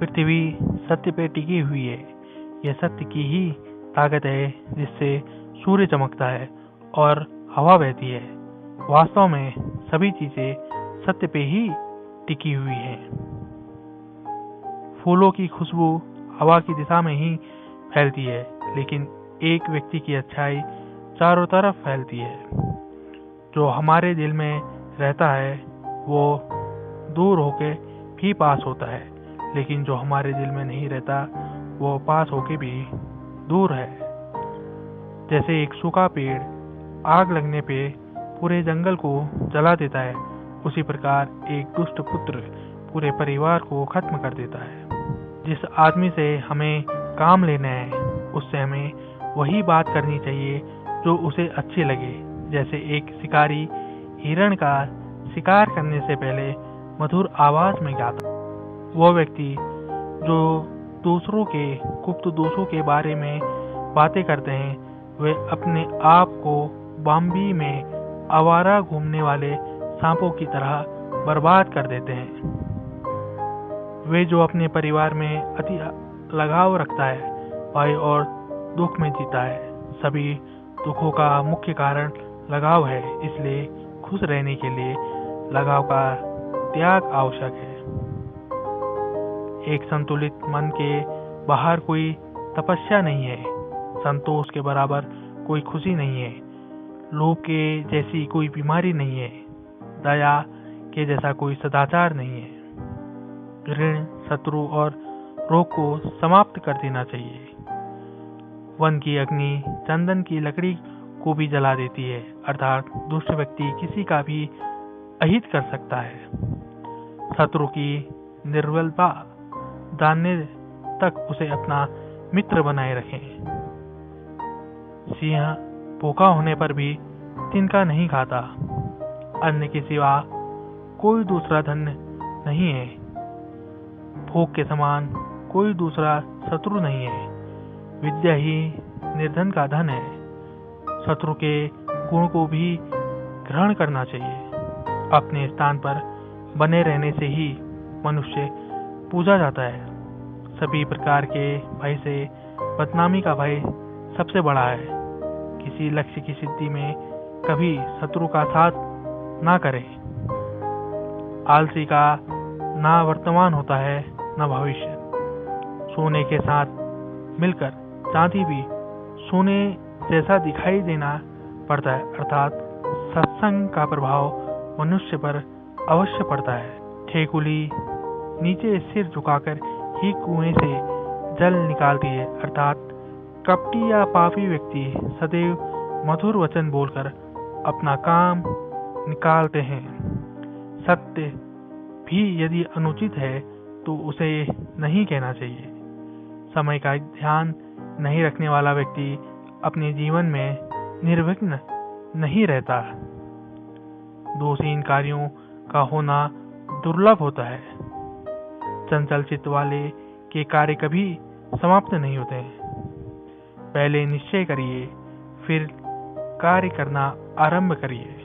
पृथ्वी सत्य पे टिकी हुई है। यह सत्य की ही ताकत है जिससे सूर्य चमकता है और हवा बहती है। वास्तव में सभी चीजें सत्य पे ही टिकी हुई हैं। फूलों की खुशबू हवा की दिशा में ही फैलती है, लेकिन एक व्यक्ति की अच्छाई चारों तरफ फैलती है। जो हमारे दिल में रहता है वो दूर होके भी पास होता है, लेकिन जो हमारे दिल में नहीं रहता वो पास होके भी दूर है। जैसे एक सूखा पेड़ आग लगने पे पूरे जंगल को जला देता है, उसी प्रकार एक दुष्ट पुत्र पूरे परिवार को खत्म कर देता है। जिस आदमी से हमें काम लेना है उससे हमें वही बात करनी चाहिए जो उसे अच्छी लगे। जैसे एक शिकारी हिरण का शिकार करने से पहले मधुर आवाज में गाता। वो व्यक्ति जो दूसरों के गुप्त दोषों के बारे में बातें करते हैं वे अपने आप को बाम्बी में आवारा घूमने वाले सांपों की तरह बर्बाद कर देते हैं। वे जो अपने परिवार में अति लगाव रखता है भाई और दुख में जीता है। सभी दुखों का मुख्य कारण लगाव है, इसलिए खुश रहने के लिए लगाव का त्याग आवश्यक है। एक संतुलित मन के बाहर कोई तपस्या नहीं है, संतोष के बराबर कोई खुशी नहीं है, लोभ के जैसी कोई बीमारी नहीं है, दया के जैसा कोई सदाचार नहीं है। ऋण, शत्रु और रोग को समाप्त कर देना चाहिए। वन की अग्नि चंदन की लकड़ी को भी जला देती है, अर्थात दुष्ट व्यक्ति किसी का भी अहित कर सकता है। शत्रु की निर्बलता जानने तक उसे अपना मित्र बनाए रखें। सिंह भूखा होने पर भी तिनका नहीं खाता। अन्न के सिवा कोई दूसरा धन नहीं है। भूख के समान कोई दूसरा शत्रु नहीं है। विद्या ही निर्धन का धन है। शत्रु के गुण को भी ग्रहण करना चाहिए। अपने स्थान पर बने रहने से ही मनुष्य पूजा जाता है। सभी प्रकार के भय से बदनामी का भय सबसे बड़ा है। किसी लक्ष्य की सिद्धि में कभी शत्रु का साथ ना करें। आलसी का ना वर्तमान होता है न भविष्य। सोने के साथ मिलकर चांदी भी सोने जैसा दिखाई देना पड़ता है, अर्थात सत्संग का प्रभाव मनुष्य पर अवश्य पड़ता है। ठेकुली नीचे सिर झुकाकर ही कुएं से जल निकालती है, अर्थात कपटी या पापी व्यक्ति सदैव मधुर वचन बोलकर अपना काम निकालते हैं। सत्य भी यदि अनुचित है तो उसे नहीं कहना चाहिए। समय का ध्यान नहीं रखने वाला व्यक्ति अपने जीवन में निर्विघ्न नहीं रहता। दोषहीन कार्यों का होना दुर्लभ होता है। चंचल चित्त वाले के कार्य कभी समाप्त नहीं होते हैं। पहले निश्चय करिए, फिर कार्य करना आरंभ करिए।